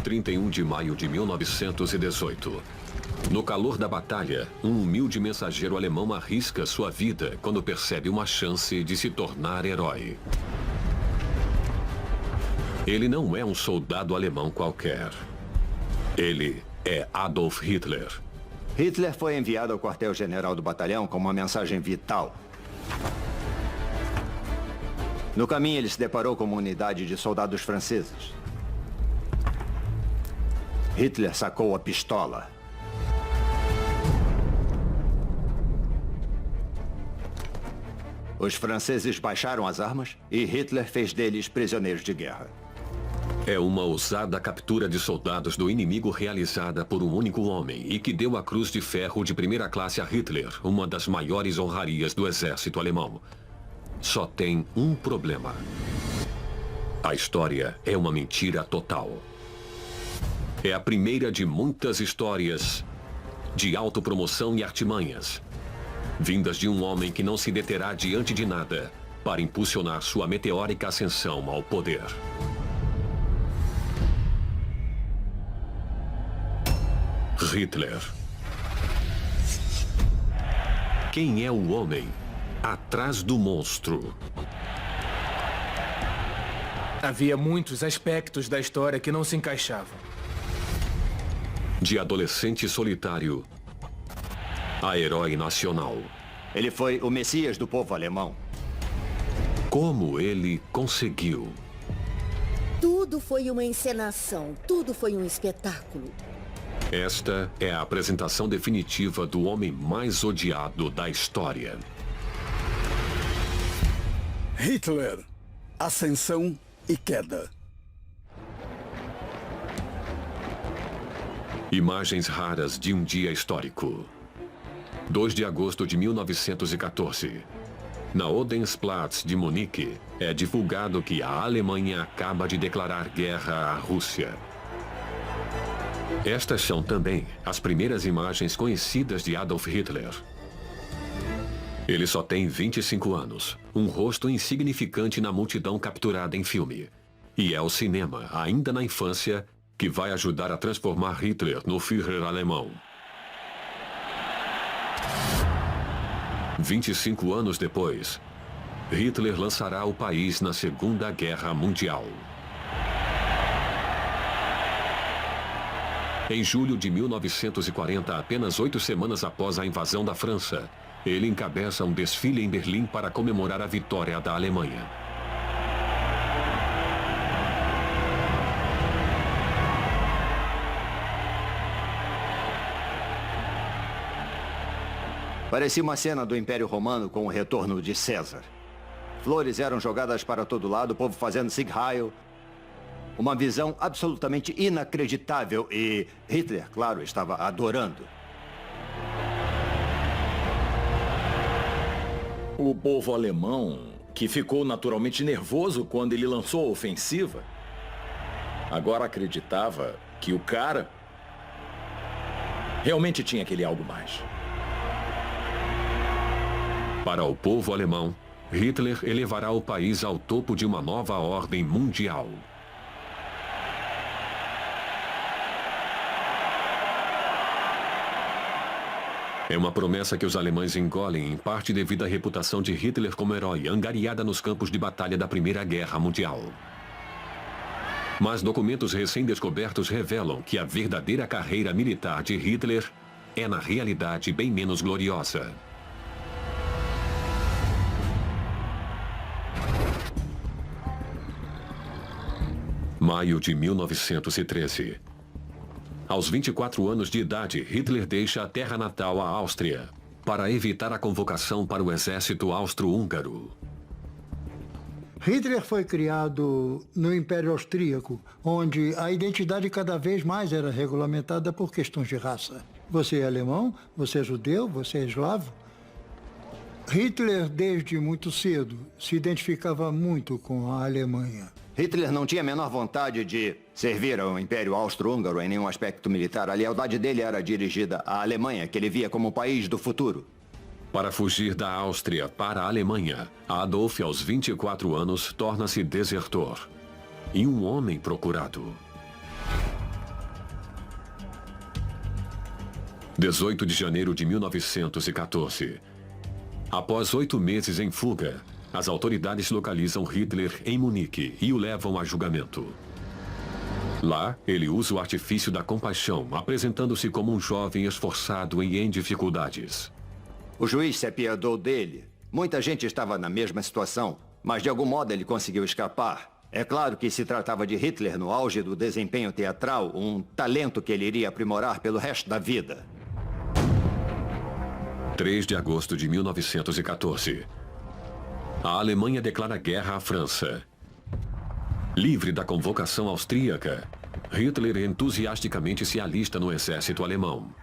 31 de maio de 1918. No calor da batalha, um humilde mensageiro alemão arrisca sua vida quando percebe uma chance de se tornar herói. Ele não é um soldado alemão qualquer. Ele é Adolf Hitler. Hitler foi enviado ao quartel-general do batalhão com uma mensagem vital. No caminho, ele se deparou com uma unidade de soldados franceses. Hitler sacou a pistola. Os franceses baixaram as armas e Hitler fez deles prisioneiros de guerra. É uma ousada captura de soldados do inimigo realizada por um único homem e que deu a Cruz de Ferro de primeira classe a Hitler, uma das maiores honrarias do exército alemão. Só tem um problema. A história é uma mentira total. É a primeira de muitas histórias de autopromoção e artimanhas, vindas de um homem que não se deterá diante de nada para impulsionar sua meteórica ascensão ao poder. Hitler. Quem é o homem atrás do monstro? Havia muitos aspectos da história que não se encaixavam. De adolescente solitário a herói nacional. Ele foi o Messias do povo alemão. Como ele conseguiu? Tudo foi uma encenação, tudo foi um espetáculo. Esta é a apresentação definitiva do homem mais odiado da história. Hitler, ascensão e queda. Imagens raras de um dia histórico. 2 de agosto de 1914. Na Odensplatz de Munique, é divulgado que a Alemanha acaba de declarar guerra à Rússia. Estas são também as primeiras imagens conhecidas de Adolf Hitler. Ele só tem 25 anos, um rosto insignificante na multidão capturada em filme. E é o cinema, ainda na infância, que vai ajudar a transformar Hitler no Führer alemão. 25 anos depois, Hitler lançará o país na Segunda Guerra Mundial. Em julho de 1940, apenas 8 semanas após a invasão da França, ele encabeça um desfile em Berlim para comemorar a vitória da Alemanha. Parecia uma cena do Império Romano com o retorno de César. Flores eram jogadas para todo lado, o povo fazendo Sieg Heil. Uma visão absolutamente inacreditável e Hitler, claro, estava adorando. O povo alemão, que ficou naturalmente nervoso quando ele lançou a ofensiva, agora acreditava que o cara realmente tinha aquele algo mais. Para o povo alemão, Hitler elevará o país ao topo de uma nova ordem mundial. É uma promessa que os alemães engolem, em parte devido à reputação de Hitler como herói, angariada nos campos de batalha da Primeira Guerra Mundial. Mas documentos recém-descobertos revelam que a verdadeira carreira militar de Hitler é, na realidade, bem menos gloriosa. Maio de 1913. Aos 24 anos de idade, Hitler deixa a terra natal, a Áustria, para evitar a convocação para o exército austro-húngaro. Hitler foi criado no Império Austríaco, onde a identidade cada vez mais era regulamentada por questões de raça. Você é alemão, você é judeu, você é eslavo. Hitler, desde muito cedo, se identificava muito com a Alemanha. Hitler não tinha a menor vontade de servir ao Império Austro-Húngaro em nenhum aspecto militar. A lealdade dele era dirigida à Alemanha, que ele via como o país do futuro. Para fugir da Áustria para a Alemanha, Adolf, aos 24 anos, torna-se desertor e um homem procurado. 18 de janeiro de 1914. Após 8 meses em fuga, as autoridades localizam Hitler em Munique e o levam a julgamento. Lá, ele usa o artifício da compaixão, apresentando-se como um jovem esforçado e em dificuldades. O juiz se apiedou dele. Muita gente estava na mesma situação, mas de algum modo ele conseguiu escapar. É claro que se tratava de Hitler no auge do desempenho teatral, um talento que ele iria aprimorar pelo resto da vida. 3 de agosto de 1914. A Alemanha declara guerra à França. Livre da convocação austríaca, Hitler entusiasticamente se alista no exército alemão.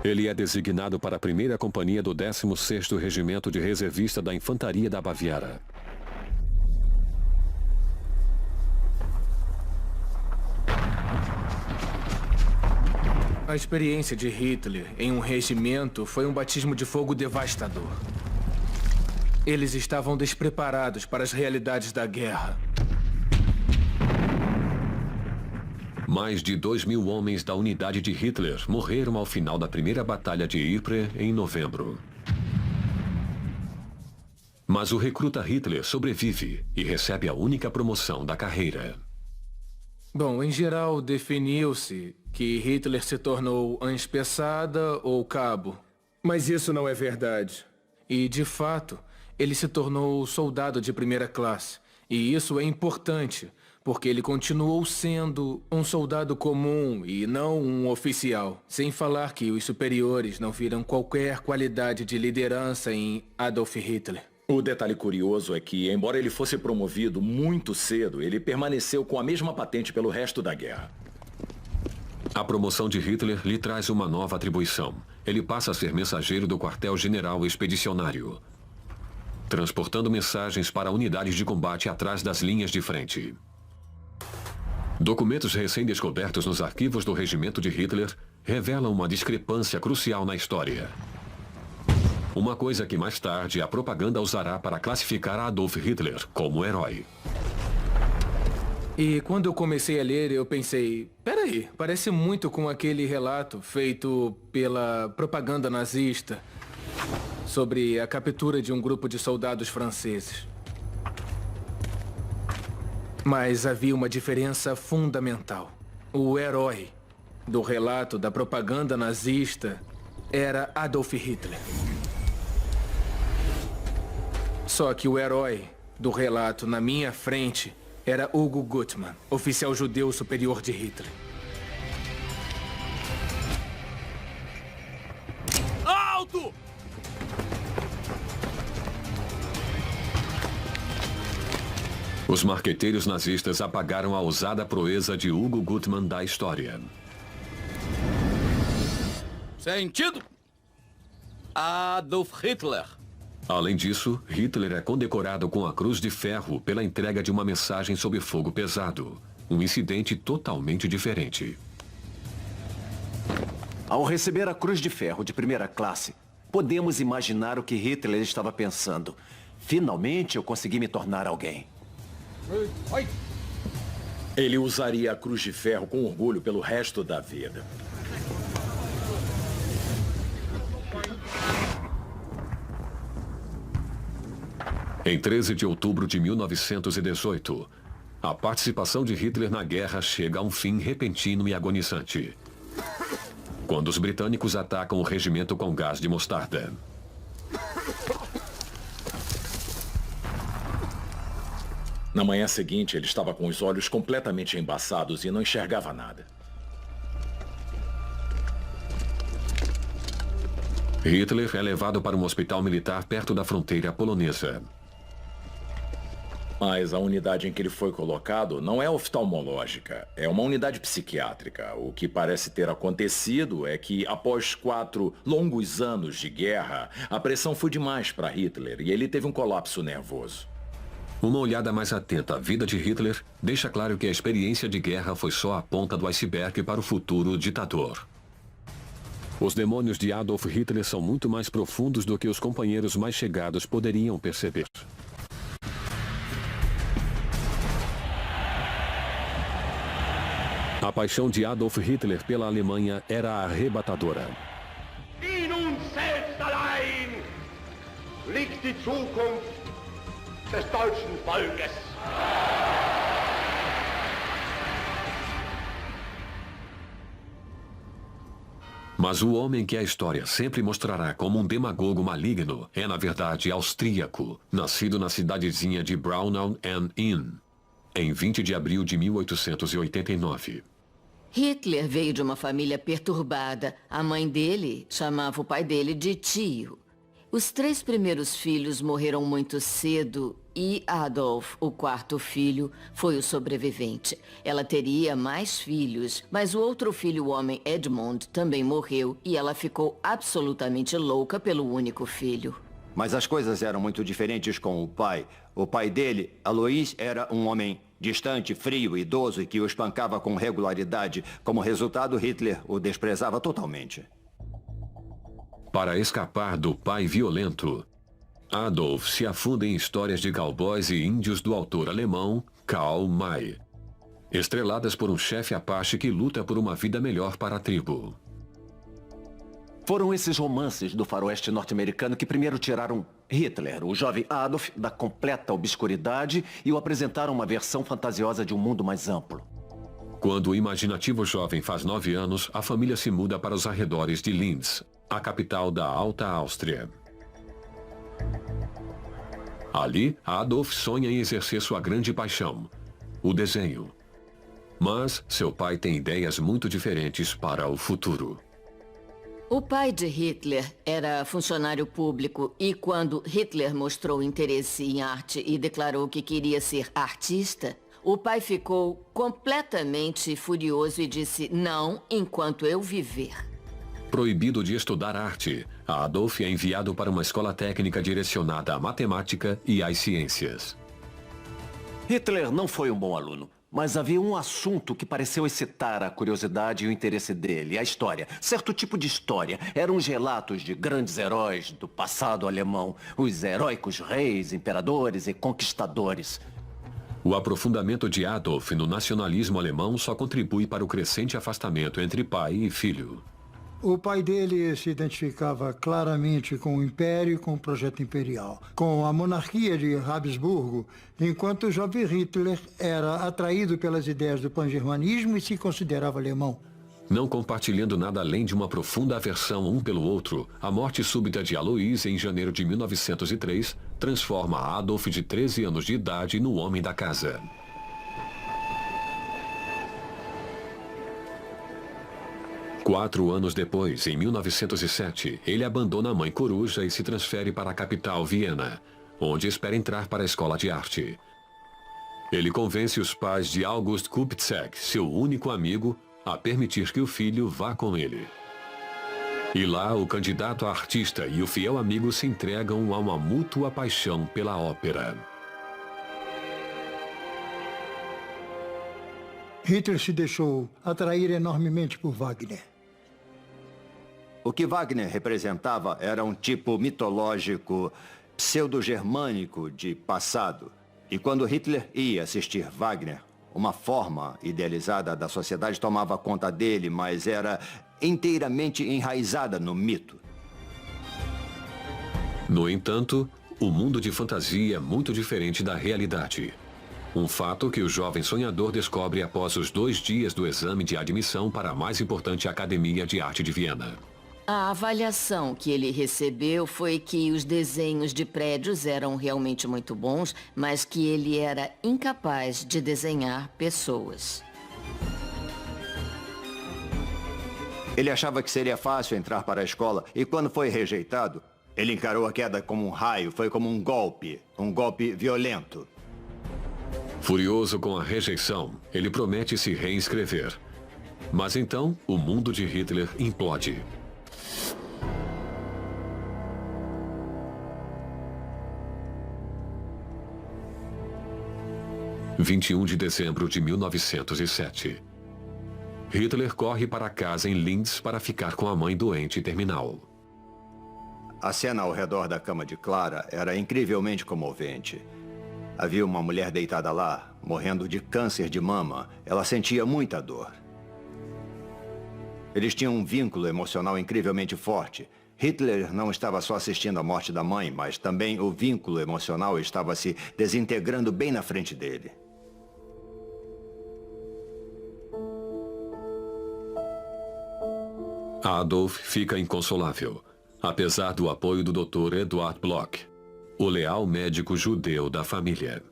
Ele é designado para a primeira companhia do 16º Regimento de Reservista da Infantaria da Baviera. A experiência de Hitler em um regimento foi um batismo de fogo devastador. Eles estavam despreparados para as realidades da guerra. Mais de 2.000 homens da unidade de Hitler morreram ao final da primeira batalha de Ypres em novembro. Mas o recruta Hitler sobrevive e recebe a única promoção da carreira. Bom, em geral, definiu-se que Hitler se tornou anspessada ou cabo. Mas isso não é verdade. E, de fato, ele se tornou soldado de primeira classe. E isso é importante, porque ele continuou sendo um soldado comum e não um oficial. Sem falar que os superiores não viram qualquer qualidade de liderança em Adolf Hitler. O detalhe curioso é que, embora ele fosse promovido muito cedo, ele permaneceu com a mesma patente pelo resto da guerra. A promoção de Hitler lhe traz uma nova atribuição. Ele passa a ser mensageiro do quartel-general expedicionário, transportando mensagens para unidades de combate atrás das linhas de frente. Documentos recém-descobertos nos arquivos do regimento de Hitler revelam uma discrepância crucial na história. Uma coisa que mais tarde a propaganda usará para classificar Adolf Hitler como herói. E quando eu comecei a ler, eu pensei, peraí, parece muito com aquele relato feito pela propaganda nazista sobre a captura de um grupo de soldados franceses. Mas havia uma diferença fundamental. O herói do relato da propaganda nazista era Adolf Hitler. Só que o herói do relato na minha frente era Hugo Gutmann, oficial judeu superior de Hitler. Alto! Os marqueteiros nazistas apagaram a ousada proeza de Hugo Gutmann da história. Sentido? Adolf Hitler. Além disso, Hitler é condecorado com a Cruz de Ferro pela entrega de uma mensagem sob fogo pesado. Um incidente totalmente diferente. Ao receber a Cruz de Ferro de primeira classe, podemos imaginar o que Hitler estava pensando. Finalmente eu consegui me tornar alguém. Ele usaria a Cruz de Ferro com orgulho pelo resto da vida. Em 13 de outubro de 1918, a participação de Hitler na guerra chega a um fim repentino e agonizante, quando os britânicos atacam o regimento com gás de mostarda. Na manhã seguinte, ele estava com os olhos completamente embaçados e não enxergava nada. Hitler é levado para um hospital militar perto da fronteira polonesa. Mas a unidade em que ele foi colocado não é oftalmológica, é uma unidade psiquiátrica. O que parece ter acontecido é que, após 4 longos anos de guerra, a pressão foi demais para Hitler e ele teve um colapso nervoso. Uma olhada mais atenta à vida de Hitler deixa claro que a experiência de guerra foi só a ponta do iceberg para o futuro ditador. Os demônios de Adolf Hitler são muito mais profundos do que os companheiros mais chegados poderiam perceber. A paixão de Adolf Hitler pela Alemanha era arrebatadora. In uns selbst allein liegt die Zukunft des deutschen Volkes. Mas o homem que a história sempre mostrará como um demagogo maligno é, na verdade, austríaco, nascido na cidadezinha de Braunau am Inn, em 20 de abril de 1889. Hitler veio de uma família perturbada. A mãe dele chamava o pai dele de tio. Os 3 primeiros filhos morreram muito cedo e Adolf, o 4º filho, foi o sobrevivente. Ela teria mais filhos, mas o outro filho, o homem Edmund, também morreu e ela ficou absolutamente louca pelo único filho. Mas as coisas eram muito diferentes com o pai. O pai dele, Alois, era um homem distante, frio, idoso e que o espancava com regularidade. Como resultado, Hitler o desprezava totalmente. Para escapar do pai violento, Adolf se afunda em histórias de cowboys e índios do autor alemão Karl May, estreladas por um chefe apache que luta por uma vida melhor para a tribo. Foram esses romances do faroeste norte-americano que primeiro tiraram Hitler, o jovem Adolf, da completa obscuridade e o apresentaram uma versão fantasiosa de um mundo mais amplo. Quando o imaginativo jovem faz 9 anos, a família se muda para os arredores de Linz, a capital da Alta Áustria. Ali, Adolf sonha em exercer sua grande paixão, o desenho. Mas seu pai tem ideias muito diferentes para o futuro. O pai de Hitler era funcionário público e quando Hitler mostrou interesse em arte e declarou que queria ser artista, o pai ficou completamente furioso e disse não enquanto eu viver. Proibido de estudar arte, Adolf é enviado para uma escola técnica direcionada à matemática e às ciências. Hitler não foi um bom aluno, mas havia um assunto que pareceu excitar a curiosidade e o interesse dele, a história. Certo tipo de história. Eram os relatos de grandes heróis do passado alemão, os heróicos reis, imperadores e conquistadores. O aprofundamento de Adolf no nacionalismo alemão só contribui para o crescente afastamento entre pai e filho. O pai dele se identificava claramente com o Império e com o projeto imperial, com a monarquia de Habsburgo, enquanto o jovem Hitler era atraído pelas ideias do pan-germanismo e se considerava alemão. Não compartilhando nada além de uma profunda aversão um pelo outro, a morte súbita de Alois em janeiro de 1903 transforma Adolf, de 13 anos de idade, no homem da casa. Quatro anos depois, em 1907, ele abandona a mãe coruja e se transfere para a capital, Viena, onde espera entrar para a escola de arte. Ele convence os pais de August Kupczak, seu único amigo, a permitir que o filho vá com ele. E lá, o candidato a artista e o fiel amigo se entregam a uma mútua paixão pela ópera. Hitler se deixou atrair enormemente por Wagner. O que Wagner representava era um tipo mitológico pseudo-germânico de passado. E quando Hitler ia assistir Wagner, uma forma idealizada da sociedade tomava conta dele, mas era inteiramente enraizada no mito. No entanto, o mundo de fantasia é muito diferente da realidade. Um fato que o jovem sonhador descobre após os 2 dias do exame de admissão para a mais importante Academia de Arte de Viena. A avaliação que ele recebeu foi que os desenhos de prédios eram realmente muito bons, mas que ele era incapaz de desenhar pessoas. Ele achava que seria fácil entrar para a escola e quando foi rejeitado, ele encarou a queda como um raio, foi como um golpe violento. Furioso com a rejeição, ele promete se reinscrever. Mas então, o mundo de Hitler implode. – 21 de dezembro de 1907. Hitler corre para casa em Linz para ficar com a mãe doente e terminal. A cena ao redor da cama de Clara era incrivelmente comovente. Havia uma mulher deitada lá, morrendo de câncer de mama. Ela sentia muita dor. Eles tinham um vínculo emocional incrivelmente forte. Hitler não estava só assistindo à morte da mãe, mas também o vínculo emocional estava se desintegrando bem na frente dele. Adolf fica inconsolável, apesar do apoio do Dr. Eduard Bloch, o leal médico judeu da família.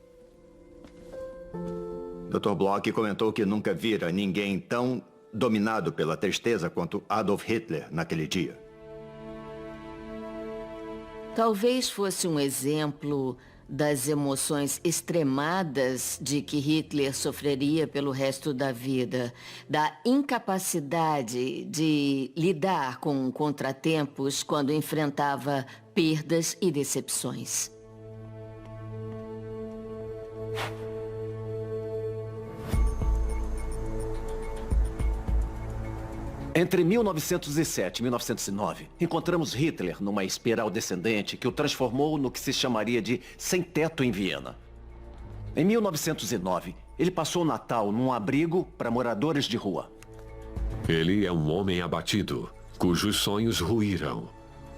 Dr. Bloch comentou que nunca vira ninguém tão dominado pela tristeza quanto Adolf Hitler naquele dia. Talvez fosse um exemplo das emoções extremadas de que Hitler sofreria pelo resto da vida, da incapacidade de lidar com contratempos quando enfrentava perdas e decepções. Entre 1907 e 1909, encontramos Hitler numa espiral descendente que o transformou no que se chamaria de sem-teto em Viena. Em 1909, ele passou o Natal num abrigo para moradores de rua. Ele é um homem abatido, cujos sonhos ruíram.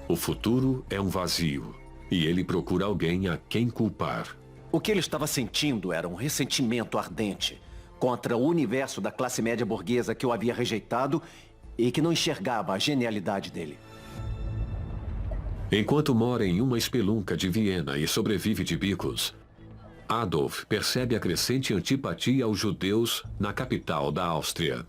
O futuro é um vazio, e ele procura alguém a quem culpar. O que ele estava sentindo era um ressentimento ardente contra o universo da classe média burguesa que o havia rejeitado e que não enxergava a genialidade dele. Enquanto mora em uma espelunca de Viena e sobrevive de bicos, Adolf percebe a crescente antipatia aos judeus na capital da Áustria.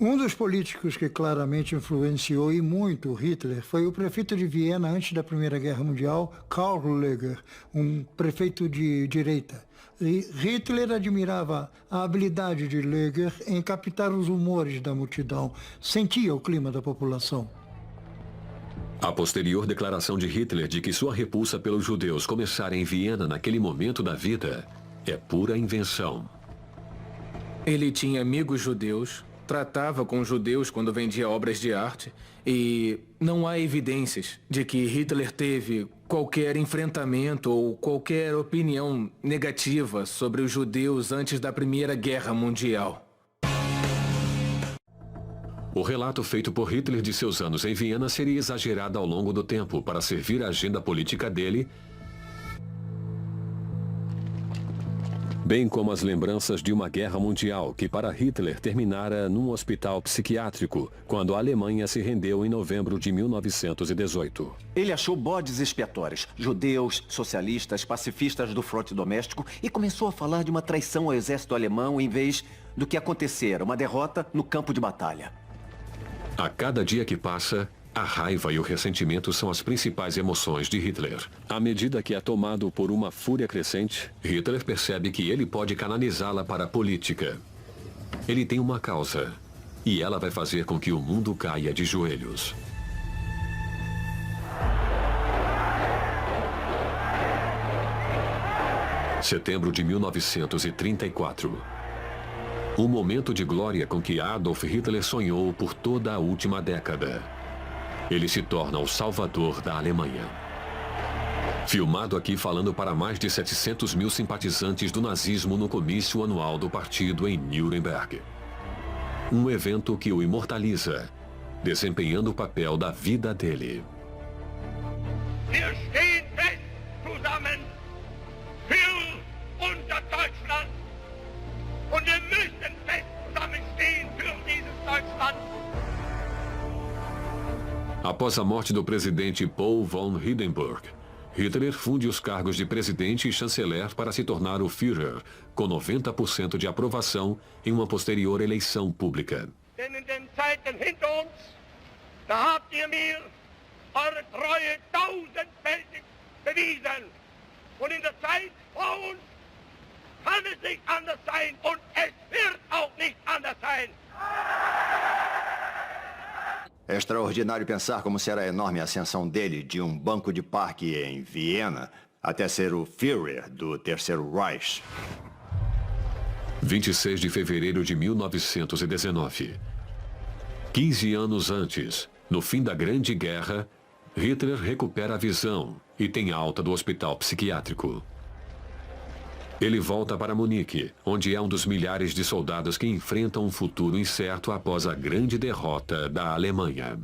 Um dos políticos que claramente influenciou e muito Hitler foi o prefeito de Viena antes da Primeira Guerra Mundial, Karl Lueger, um prefeito de direita. E Hitler admirava a habilidade de Lueger em captar os humores da multidão, sentia o clima da população. A posterior declaração de Hitler de que sua repulsa pelos judeus começara em Viena naquele momento da vida é pura invenção. Ele tinha amigos judeus, tratava com judeus quando vendia obras de arte e não há evidências de que Hitler teve qualquer enfrentamento ou qualquer opinião negativa sobre os judeus antes da Primeira Guerra Mundial. O relato feito por Hitler de seus anos em Viena seria exagerado ao longo do tempo para servir a agenda política dele, bem como as lembranças de uma guerra mundial que para Hitler terminara num hospital psiquiátrico quando a Alemanha se rendeu em novembro de 1918. Ele achou bodes expiatórios, judeus, socialistas, pacifistas do fronte doméstico e começou a falar de uma traição ao exército alemão em vez do que acontecera, uma derrota no campo de batalha. A cada dia que passa, a raiva e o ressentimento são as principais emoções de Hitler. À medida que é tomado por uma fúria crescente, Hitler percebe que ele pode canalizá-la para a política. Ele tem uma causa, e ela vai fazer com que o mundo caia de joelhos. Setembro de 1934. Um momento de glória com que Adolf Hitler sonhou por toda a última década. Ele se torna o salvador da Alemanha. Filmado aqui falando para mais de 700 mil simpatizantes do nazismo no comício anual do partido em Nuremberg. Um evento que o imortaliza, desempenhando o papel da vida dele. Wir stehen fest zusammen für unser Deutschland und wir müssen fest zusammenstehen für dieses Deutschland. Após a morte do presidente Paul von Hindenburg, Hitler funde os cargos de presidente e chanceler para se tornar o Führer, com 90% de aprovação em uma posterior eleição pública. Denn in den Zeiten hinter uns, da habt ihr mir eure Treue tausendfältig bewiesen. Und in der Zeit vor uns kann es nicht anders sein und es wird auch nicht anders sein. É extraordinário pensar como será a enorme ascensão dele de um banco de parque em Viena até ser o Führer do Terceiro Reich. 26 de fevereiro de 1919. 15 anos antes, no fim da Grande Guerra, Hitler recupera a visão e tem alta do hospital psiquiátrico. Ele volta para Munique, onde é um dos milhares de soldados que enfrentam um futuro incerto após a grande derrota da Alemanha.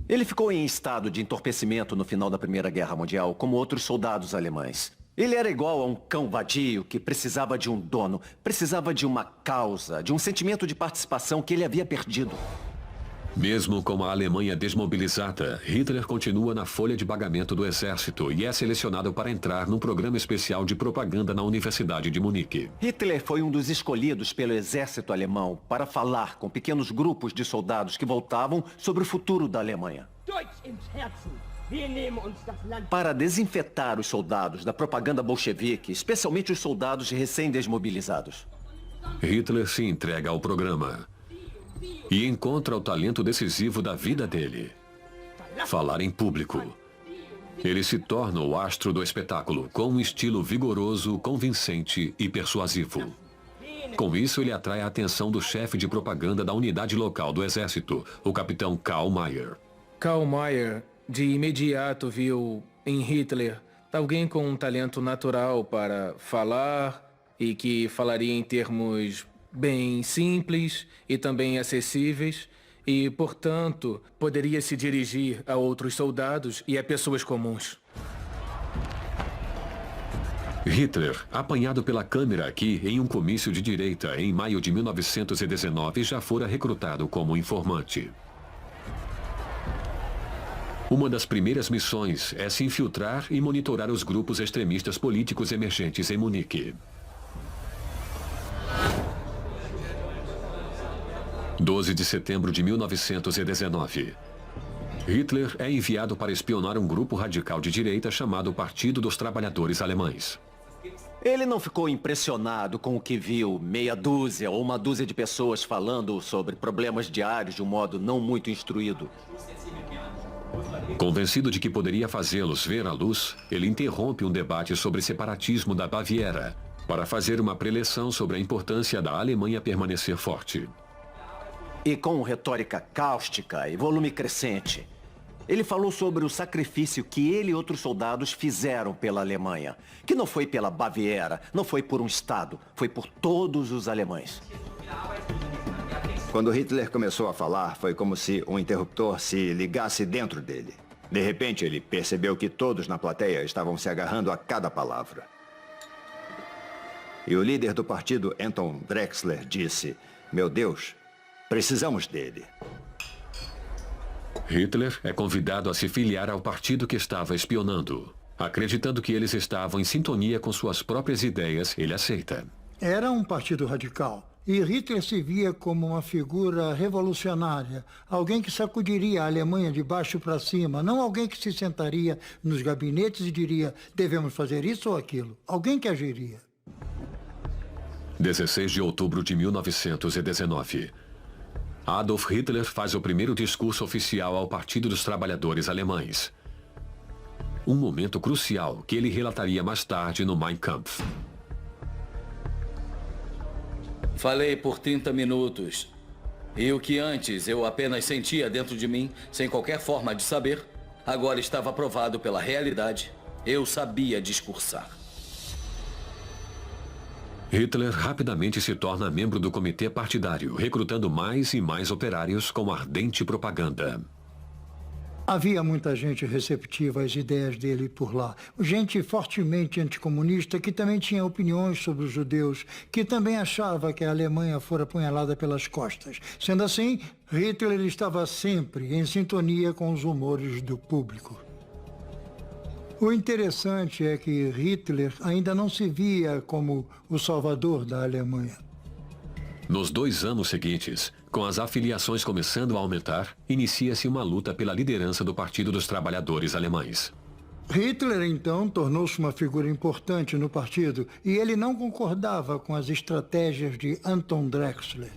Ele ficou em estado de entorpecimento no final da Primeira Guerra Mundial, como outros soldados alemães. Ele era igual a um cão vadio que precisava de um dono, precisava de uma causa, de um sentimento de participação que ele havia perdido. Mesmo com a Alemanha desmobilizada, Hitler continua na folha de pagamento do exército e é selecionado para entrar num programa especial de propaganda na Universidade de Munique. Hitler foi um dos escolhidos pelo exército alemão para falar com pequenos grupos de soldados que voltavam sobre o futuro da Alemanha. Para desinfetar os soldados da propaganda bolchevique, especialmente os soldados recém-desmobilizados. Hitler se entrega ao programa e encontra o talento decisivo da vida dele: falar em público. Ele se torna o astro do espetáculo, com um estilo vigoroso, convincente e persuasivo. Com isso, ele atrai a atenção do chefe de propaganda da unidade local do exército, o capitão Karl Mayr. Karl Mayr, de imediato, viu em Hitler alguém com um talento natural para falar e que falaria em termos bem simples e também acessíveis e, portanto, poderia se dirigir a outros soldados e a pessoas comuns. Hitler, apanhado pela câmera aqui em um comício de direita em maio de 1919, já fora recrutado como informante. Uma das primeiras missões é se infiltrar e monitorar os grupos extremistas políticos emergentes em Munique. 12 de setembro de 1919. Hitler é enviado para espionar um grupo radical de direita chamado Partido dos Trabalhadores Alemães. Ele não ficou impressionado com o que viu meia dúzia ou uma dúzia de pessoas falando sobre problemas diários de um modo não muito instruído. Convencido de que poderia fazê-los ver a luz, ele interrompe um debate sobre separatismo da Baviera para fazer uma preleção sobre a importância da Alemanha permanecer forte. E com retórica cáustica e volume crescente, ele falou sobre o sacrifício que ele e outros soldados fizeram pela Alemanha. Que não foi pela Baviera, não foi por um Estado, foi por todos os alemães. Quando Hitler começou a falar, foi como se um interruptor se ligasse dentro dele. De repente, ele percebeu que todos na plateia estavam se agarrando a cada palavra. E o líder do partido, Anton Drexler, disse: "Meu Deus, precisamos dele." Hitler é convidado a se filiar ao partido que estava espionando. Acreditando que eles estavam em sintonia com suas próprias ideias, ele aceita. Era um partido radical. E Hitler se via como uma figura revolucionária, alguém que sacudiria a Alemanha de baixo para cima, não alguém que se sentaria nos gabinetes e diria: devemos fazer isso ou aquilo. Alguém que agiria. 16 de outubro de 1919. Adolf Hitler faz o primeiro discurso oficial ao Partido dos Trabalhadores Alemães. Um momento crucial que ele relataria mais tarde no Mein Kampf. Falei por 30 minutos. E o que antes eu apenas sentia dentro de mim, sem qualquer forma de saber, agora estava provado pela realidade. Eu sabia discursar. Hitler rapidamente se torna membro do comitê partidário, recrutando mais e mais operários com ardente propaganda. Havia muita gente receptiva às ideias dele por lá. Gente fortemente anticomunista que também tinha opiniões sobre os judeus, que também achava que a Alemanha fora apunhalada pelas costas. Sendo assim, Hitler estava sempre em sintonia com os humores do público. O interessante é que Hitler ainda não se via como o salvador da Alemanha. Nos 2 anos seguintes, com as afiliações começando a aumentar, inicia-se uma luta pela liderança do Partido dos Trabalhadores Alemães. Hitler, então, tornou-se uma figura importante no partido e ele não concordava com as estratégias de Anton Drexler.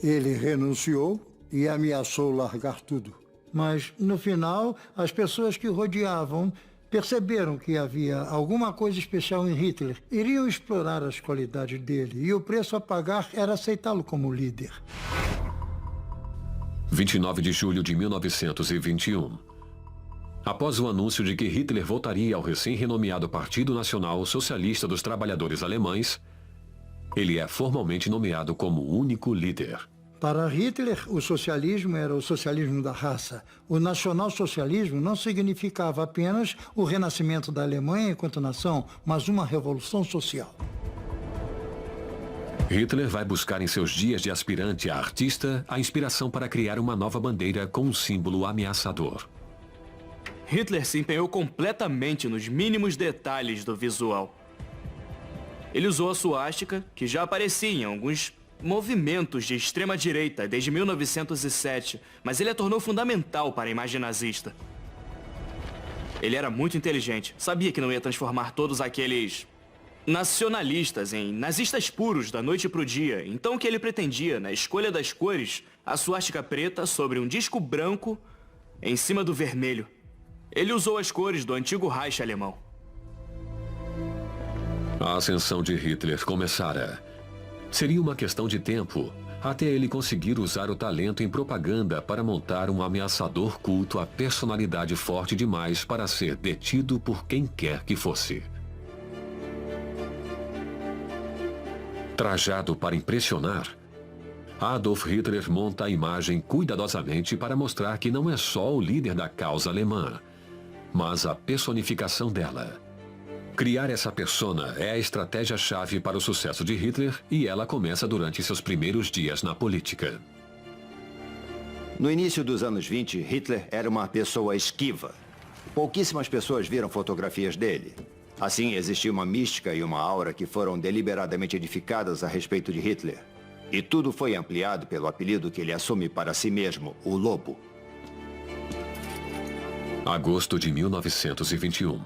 Ele renunciou e ameaçou largar tudo. Mas, no final, as pessoas que o rodeavam perceberam que havia alguma coisa especial em Hitler, iriam explorar as qualidades dele e o preço a pagar era aceitá-lo como líder. 29 de julho de 1921. Após o anúncio de que Hitler voltaria ao recém-renomeado Partido Nacional Socialista dos Trabalhadores Alemães, ele é formalmente nomeado como o único líder. Para Hitler, o socialismo era o socialismo da raça. O nacionalsocialismo não significava apenas o renascimento da Alemanha enquanto nação, mas uma revolução social. Hitler vai buscar em seus dias de aspirante a artista a inspiração para criar uma nova bandeira com um símbolo ameaçador. Hitler se empenhou completamente nos mínimos detalhes do visual. Ele usou a suástica, que já aparecia em alguns movimentos de extrema-direita desde 1907, mas ele a tornou fundamental para a imagem nazista. Ele era muito inteligente, sabia que não ia transformar todos aqueles nacionalistas em nazistas puros da noite para o dia, então o que ele pretendia, na escolha das cores, a suástica preta sobre um disco branco em cima do vermelho. Ele usou as cores do antigo Reich alemão. A ascensão de Hitler começara. Seria uma questão de tempo até ele conseguir usar o talento em propaganda para montar um ameaçador culto à personalidade forte demais para ser detido por quem quer que fosse. Trajado para impressionar, Adolf Hitler monta a imagem cuidadosamente para mostrar que não é só o líder da causa alemã, mas a personificação dela. Criar essa persona é a estratégia-chave para o sucesso de Hitler e ela começa durante seus primeiros dias na política. No início dos anos 20, Hitler era uma pessoa esquiva. Pouquíssimas pessoas viram fotografias dele. Assim, existia uma mística e uma aura que foram deliberadamente edificadas a respeito de Hitler. E tudo foi ampliado pelo apelido que ele assume para si mesmo, o Lobo. Agosto de 1921.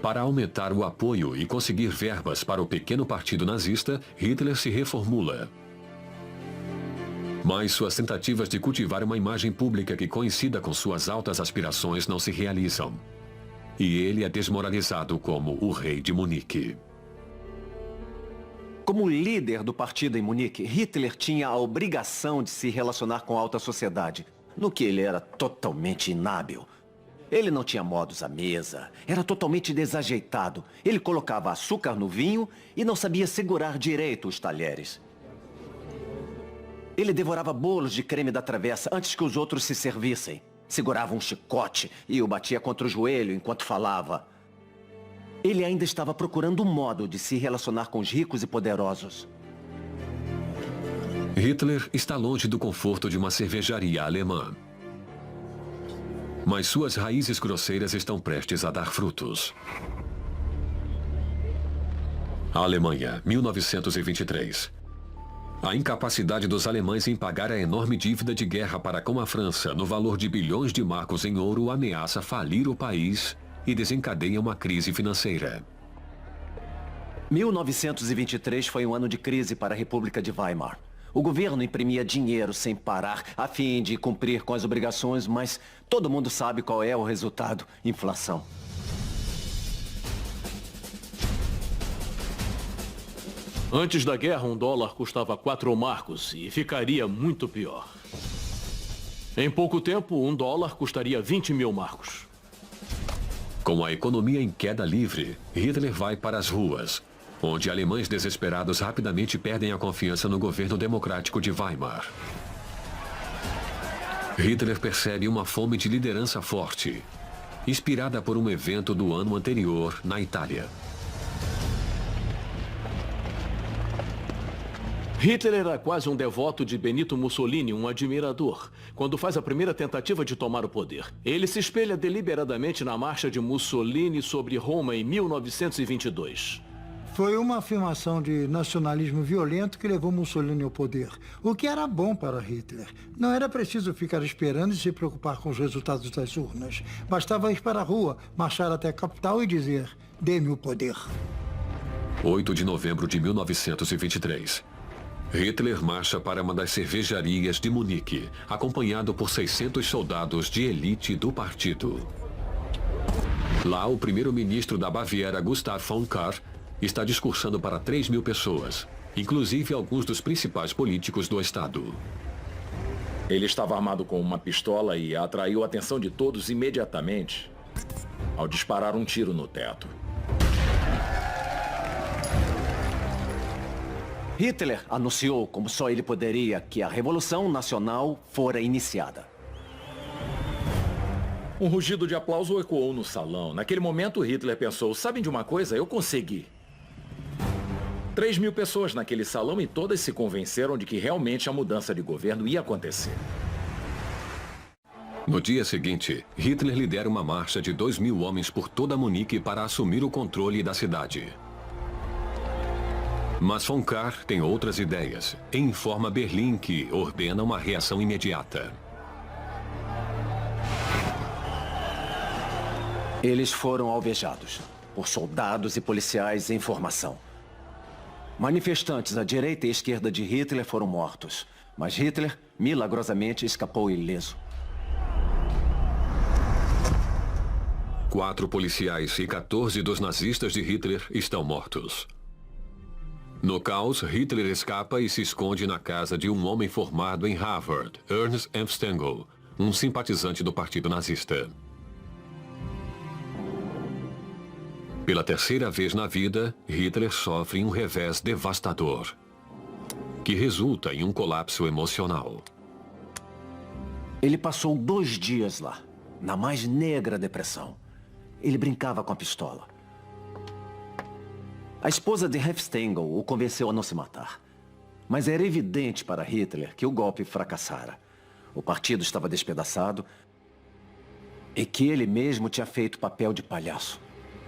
Para aumentar o apoio e conseguir verbas para o pequeno partido nazista, Hitler se reformula. Mas suas tentativas de cultivar uma imagem pública que coincida com suas altas aspirações não se realizam. E ele é desmoralizado como o rei de Munique. Como líder do partido em Munique, Hitler tinha a obrigação de se relacionar com a alta sociedade, no que ele era totalmente inábil. Ele não tinha modos à mesa, era totalmente desajeitado. Ele colocava açúcar no vinho e não sabia segurar direito os talheres. Ele devorava bolos de creme da travessa antes que os outros se servissem. Segurava um chicote e o batia contra o joelho enquanto falava. Ele ainda estava procurando um modo de se relacionar com os ricos e poderosos. Hitler está longe do conforto de uma cervejaria alemã. Mas suas raízes grosseiras estão prestes a dar frutos. A Alemanha, 1923. A incapacidade dos alemães em pagar a enorme dívida de guerra para com a França, no valor de bilhões de marcos em ouro, ameaça falir o país e desencadeia uma crise financeira. 1923 foi um ano de crise para a República de Weimar. O governo imprimia dinheiro sem parar, a fim de cumprir com as obrigações, mas todo mundo sabe qual é o resultado: inflação. Antes da guerra, $1 custava 4 marcos e ficaria muito pior. Em pouco tempo, $1 custaria 20.000 marcos. Com a economia em queda livre, Hitler vai para as ruas, onde alemães desesperados rapidamente perdem a confiança no governo democrático de Weimar. Hitler percebe uma fome de liderança forte, inspirada por um evento do ano anterior na Itália. Hitler era quase um devoto de Benito Mussolini, um admirador, quando faz a primeira tentativa de tomar o poder. Ele se espelha deliberadamente na marcha de Mussolini sobre Roma em 1922. Foi uma afirmação de nacionalismo violento que levou Mussolini ao poder, o que era bom para Hitler. Não era preciso ficar esperando e se preocupar com os resultados das urnas. Bastava ir para a rua, marchar até a capital e dizer: dê-me o poder. 8 de novembro de 1923. Hitler marcha para uma das cervejarias de Munique, acompanhado por 600 soldados de elite do partido. Lá, o primeiro-ministro da Baviera, Gustav von Kahr, está discursando para 3.000 pessoas, inclusive alguns dos principais políticos do estado. Ele estava armado com uma pistola e atraiu a atenção de todos imediatamente. ao disparar um tiro no teto. Hitler anunciou, como só ele poderia, que a Revolução Nacional fora iniciada. Um rugido de aplauso ecoou no salão. Naquele momento, Hitler pensou, sabem de uma coisa? Eu consegui. 3.000 pessoas naquele salão e todas se convenceram de que realmente a mudança de governo ia acontecer. No dia seguinte, Hitler lidera uma marcha de 2.000 homens por toda Munique para assumir o controle da cidade. Mas von Kahr tem outras ideias e informa Berlim que ordena uma reação imediata. Eles foram alvejados por soldados e policiais em formação. Manifestantes à direita e esquerda de Hitler foram mortos, mas Hitler, milagrosamente, escapou ileso. 4 policiais e 14 dos nazistas de Hitler estão mortos. No caos, Hitler escapa e se esconde na casa de um homem formado em Harvard, Ernst Stengel, um simpatizante do partido nazista. Pela terceira vez na vida, Hitler sofre um revés devastador, que resulta em um colapso emocional. Ele passou 2 dias lá, na mais negra depressão. Ele brincava com a pistola. A esposa de Stengel o convenceu a não se matar. Mas era evidente para Hitler que o golpe fracassara. O partido estava despedaçado e que ele mesmo tinha feito papel de palhaço.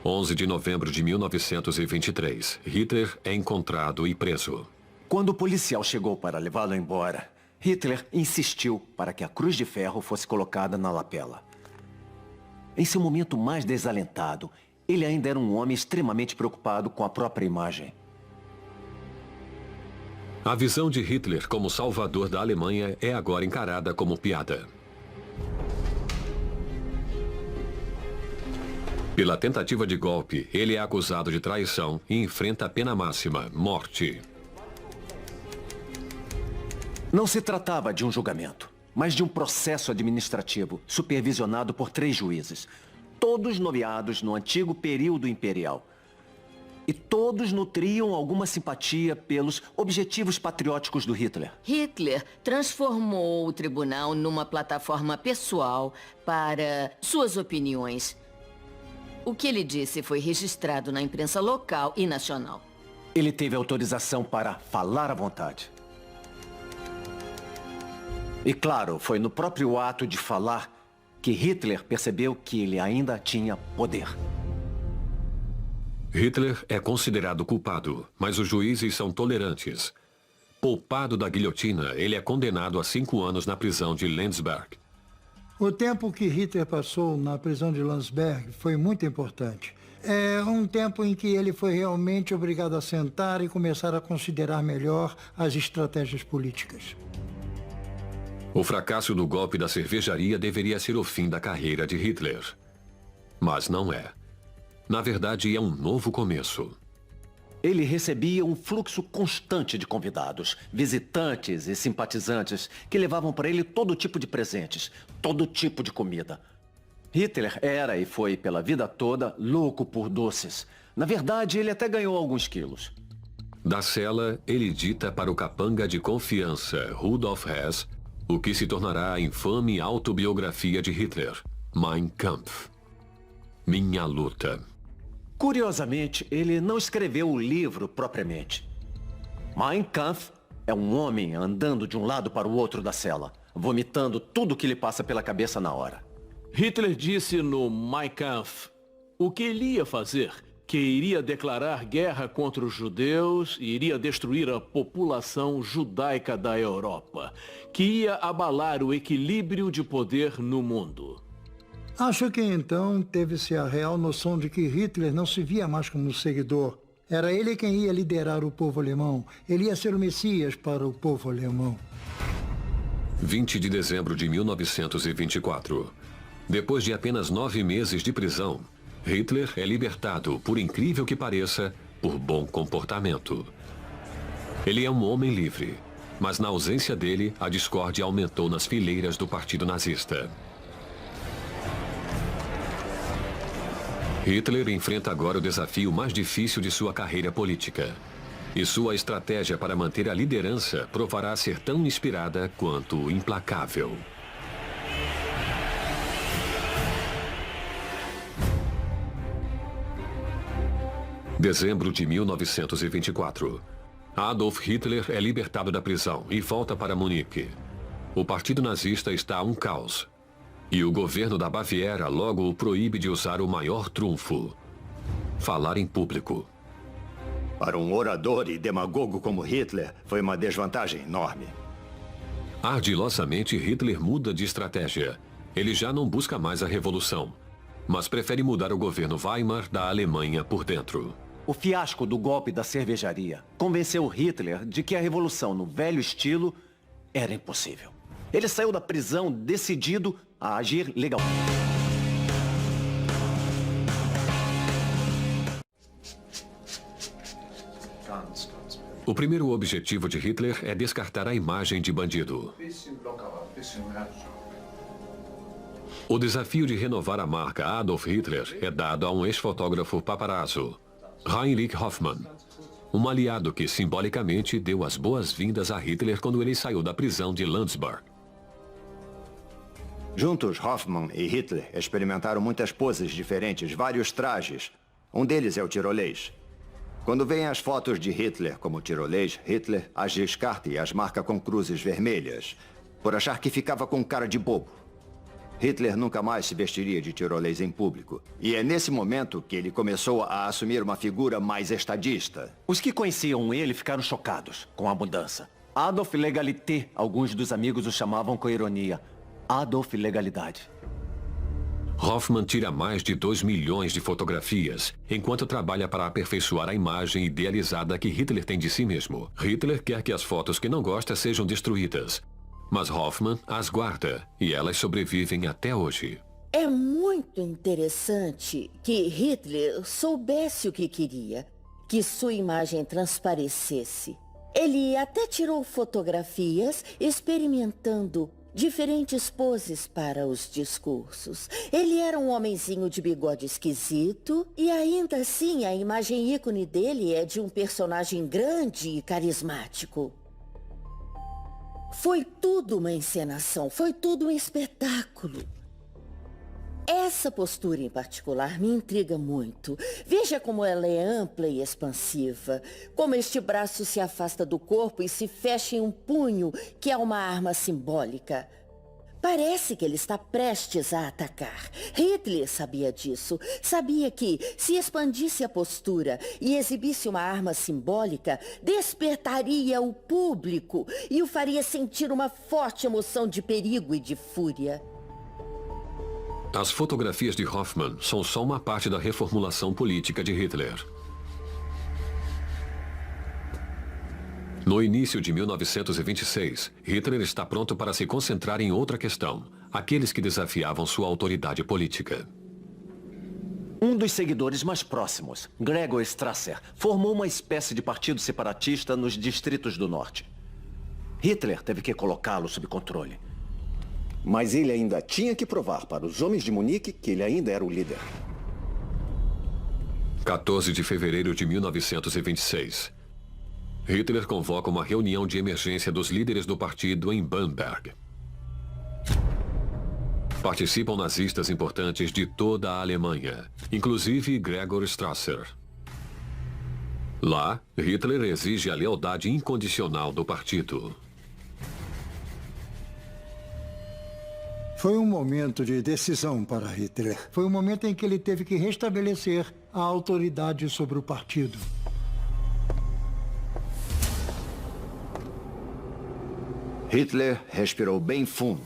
11 de novembro de 1923, Hitler é encontrado e preso. Quando o policial chegou para levá-lo embora, Hitler insistiu para que a cruz de ferro fosse colocada na lapela. Em seu momento mais desalentado, ele ainda era um homem extremamente preocupado com a própria imagem. A visão de Hitler como salvador da Alemanha é agora encarada como piada. Pela tentativa de golpe, ele é acusado de traição e enfrenta a pena máxima, morte. Não se tratava de um julgamento, mas de um processo administrativo supervisionado por 3 juízes, todos nomeados no antigo período imperial. E todos nutriam alguma simpatia pelos objetivos patrióticos do Hitler. Hitler transformou o tribunal numa plataforma pessoal para suas opiniões. O que ele disse foi registrado na imprensa local e nacional. Ele teve autorização para falar à vontade. E claro, foi no próprio ato de falar que Hitler percebeu que ele ainda tinha poder. Hitler é considerado culpado, mas os juízes são tolerantes. Poupado da guilhotina, ele é condenado a 5 anos na prisão de Landsberg. O tempo que Hitler passou na prisão de Landsberg foi muito importante. É um tempo em que ele foi realmente obrigado a sentar e começar a considerar melhor as estratégias políticas. O fracasso do golpe da cervejaria deveria ser o fim da carreira de Hitler. Mas não é. Na verdade, é um novo começo. Ele recebia um fluxo constante de convidados, visitantes e simpatizantes que levavam para ele todo tipo de presentes, todo tipo de comida. Hitler era e foi pela vida toda louco por doces. Na verdade, ele até ganhou alguns quilos. Da cela, ele dita para o capanga de confiança, Rudolf Hess, o que se tornará a infame autobiografia de Hitler, Mein Kampf. Minha luta. Curiosamente, ele não escreveu o livro propriamente. Mein Kampf é um homem andando de um lado para o outro da cela, vomitando tudo o que lhe passa pela cabeça na hora. Hitler disse no Mein Kampf o que ele ia fazer, que iria declarar guerra contra os judeus e iria destruir a população judaica da Europa, que ia abalar o equilíbrio de poder no mundo. Acho que então teve-se a real noção de que Hitler não se via mais como um seguidor. Era ele quem ia liderar o povo alemão. Ele ia ser o Messias para o povo alemão. 20 de dezembro de 1924. Depois de apenas 9 meses de prisão, Hitler é libertado, por incrível que pareça, por bom comportamento. Ele é um homem livre, mas na ausência dele, a discórdia aumentou nas fileiras do partido nazista. Hitler enfrenta agora o desafio mais difícil de sua carreira política. E sua estratégia para manter a liderança provará ser tão inspirada quanto implacável. Dezembro de 1924. Adolf Hitler é libertado da prisão e volta para Munique. O partido nazista está um caos. E o governo da Baviera logo o proíbe de usar o maior trunfo: falar em público. Para um orador e demagogo como Hitler, foi uma desvantagem enorme. Ardilosamente, Hitler muda de estratégia. Ele já não busca mais a revolução, mas prefere mudar o governo Weimar da Alemanha por dentro. O fiasco do golpe da cervejaria convenceu Hitler de que a revolução no velho estilo era impossível. Ele saiu da prisão decidido a agir legalmente. O primeiro objetivo de Hitler é descartar a imagem de bandido. O desafio de renovar a marca Adolf Hitler é dado a um ex-fotógrafo paparazzo, Heinrich Hoffmann, um aliado que simbolicamente deu as boas-vindas a Hitler quando ele saiu da prisão de Landsberg. Juntos, Hoffmann e Hitler experimentaram muitas poses diferentes, vários trajes. Um deles é o tirolês. Quando veem as fotos de Hitler como tirolês, Hitler as descarta e as marca com cruzes vermelhas, por achar que ficava com cara de bobo. Hitler nunca mais se vestiria de tirolês em público. E é nesse momento que ele começou a assumir uma figura mais estadista. Os que conheciam ele ficaram chocados com a mudança. Adolf Legalité, alguns dos amigos o chamavam com ironia. Adolf Legalidade. Hoffmann tira mais de 2 milhões de fotografias, enquanto trabalha para aperfeiçoar a imagem idealizada que Hitler tem de si mesmo. Hitler quer que as fotos que não gosta sejam destruídas, mas Hoffmann as guarda e elas sobrevivem até hoje. É muito interessante que Hitler soubesse o que queria, que sua imagem transparecesse. Ele até tirou fotografias experimentando diferentes poses para os discursos. Ele era um homenzinho de bigode esquisito e ainda assim a imagem ícone dele é de um personagem grande e carismático. Foi tudo uma encenação, foi tudo um espetáculo. Essa postura em particular me intriga muito. Veja como ela é ampla e expansiva. Como este braço se afasta do corpo e se fecha em um punho, que é uma arma simbólica. Parece que ele está prestes a atacar. Hitler sabia disso. Sabia que, se expandisse a postura e exibisse uma arma simbólica, despertaria o público e o faria sentir uma forte emoção de perigo e de fúria. As fotografias de Hoffmann são só uma parte da reformulação política de Hitler. No início de 1926, Hitler está pronto para se concentrar em outra questão: aqueles que desafiavam sua autoridade política. Um dos seguidores mais próximos, Gregor Strasser, formou uma espécie de partido separatista nos distritos do norte. Hitler teve que colocá-lo sob controle. Mas ele ainda tinha que provar para os homens de Munique que ele ainda era o líder. 14 de fevereiro de 1926. Hitler convoca uma reunião de emergência dos líderes do partido em Bamberg. Participam nazistas importantes de toda a Alemanha, inclusive Gregor Strasser. Lá, Hitler exige a lealdade incondicional do partido. Foi um momento de decisão para Hitler. Foi um momento em que ele teve que restabelecer a autoridade sobre o partido. Hitler respirou bem fundo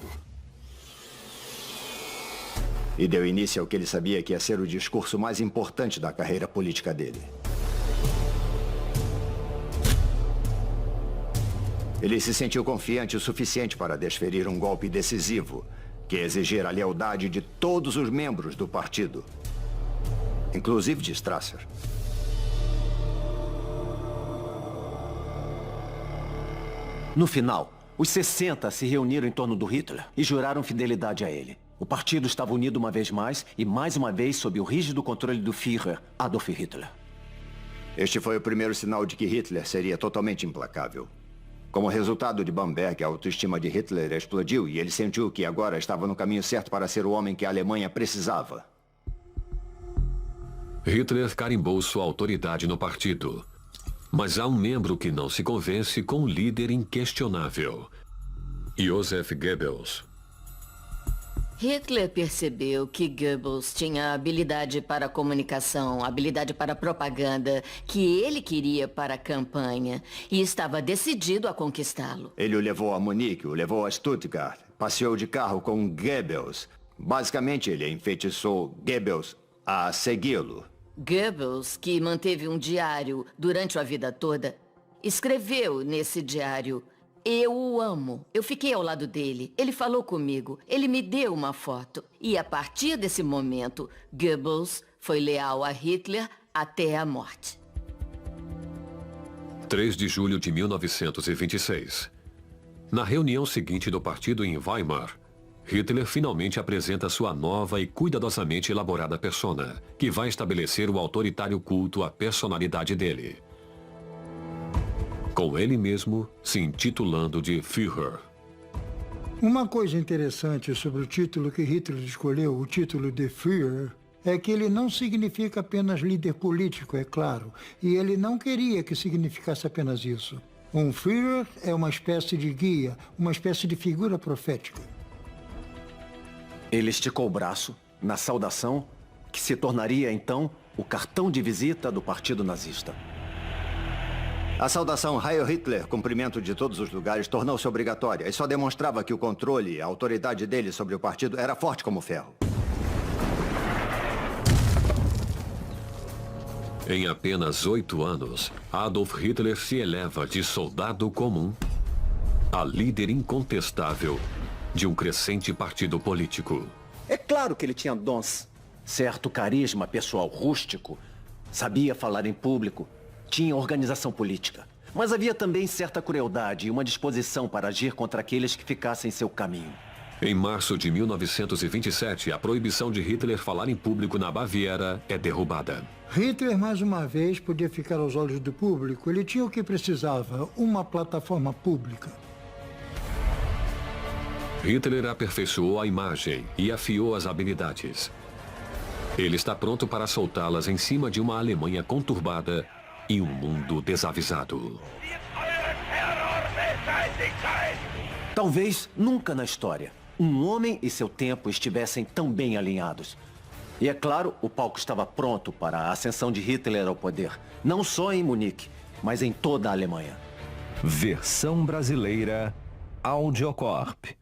e deu início ao que ele sabia que ia ser o discurso mais importante da carreira política dele. Ele se sentiu confiante o suficiente para desferir um golpe decisivo, que ia exigir a lealdade de todos os membros do partido, inclusive de Strasser. No final, os 60 se reuniram em torno do Hitler e juraram fidelidade a ele. O partido estava unido uma vez mais e mais uma vez sob o rígido controle do Führer, Adolf Hitler. Este foi o primeiro sinal de que Hitler seria totalmente implacável. Como resultado de Bamberg, a autoestima de Hitler explodiu e ele sentiu que agora estava no caminho certo para ser o homem que a Alemanha precisava. Hitler carimbou sua autoridade no partido. Mas há um membro que não se convence com um líder inquestionável. Joseph Goebbels. Hitler percebeu que Goebbels tinha habilidade para a comunicação, habilidade para a propaganda, que ele queria para a campanha, e estava decidido a conquistá-lo. Ele o levou a Munique, o levou a Stuttgart, passeou de carro com Goebbels. Basicamente, ele enfeitiçou Goebbels a segui-lo. Goebbels, que manteve um diário durante a vida toda, escreveu nesse diário: "Eu o amo. Eu fiquei ao lado dele. Ele falou comigo. Ele me deu uma foto." E a partir desse momento, Goebbels foi leal a Hitler até a morte. 3 de julho de 1926. Na reunião seguinte do partido em Weimar, Hitler finalmente apresenta sua nova e cuidadosamente elaborada persona, que vai estabelecer o autoritário culto à personalidade dele. Com ele mesmo se intitulando de Führer. Uma coisa interessante sobre o título que Hitler escolheu, o título de Führer, é que ele não significa apenas líder político, é claro, e ele não queria que significasse apenas isso. Um Führer é uma espécie de guia, uma espécie de figura profética. Ele esticou o braço na saudação, que se tornaria então o cartão de visita do Partido Nazista. A saudação Heil Hitler, cumprimento de todos os lugares, tornou-se obrigatória e só demonstrava que o controle e a autoridade dele sobre o partido era forte como ferro. Em apenas 8 anos, Adolf Hitler se eleva de soldado comum a líder incontestável de um crescente partido político. É claro que ele tinha dons. Certo carisma pessoal rústico, sabia falar em público, tinha organização política. Mas havia também certa crueldade e uma disposição para agir contra aqueles que ficassem em seu caminho. Em março de 1927, a proibição de Hitler falar em público na Baviera é derrubada. Hitler, mais uma vez, podia ficar aos olhos do público. Ele tinha o que precisava, uma plataforma pública. Hitler aperfeiçoou a imagem e afiou as habilidades. Ele está pronto para soltá-las em cima de uma Alemanha conturbada e um mundo desavisado. Talvez nunca na história um homem e seu tempo estivessem tão bem alinhados. E é claro, o palco estava pronto para a ascensão de Hitler ao poder, não só em Munique, mas em toda a Alemanha. Versão brasileira Audiocorp.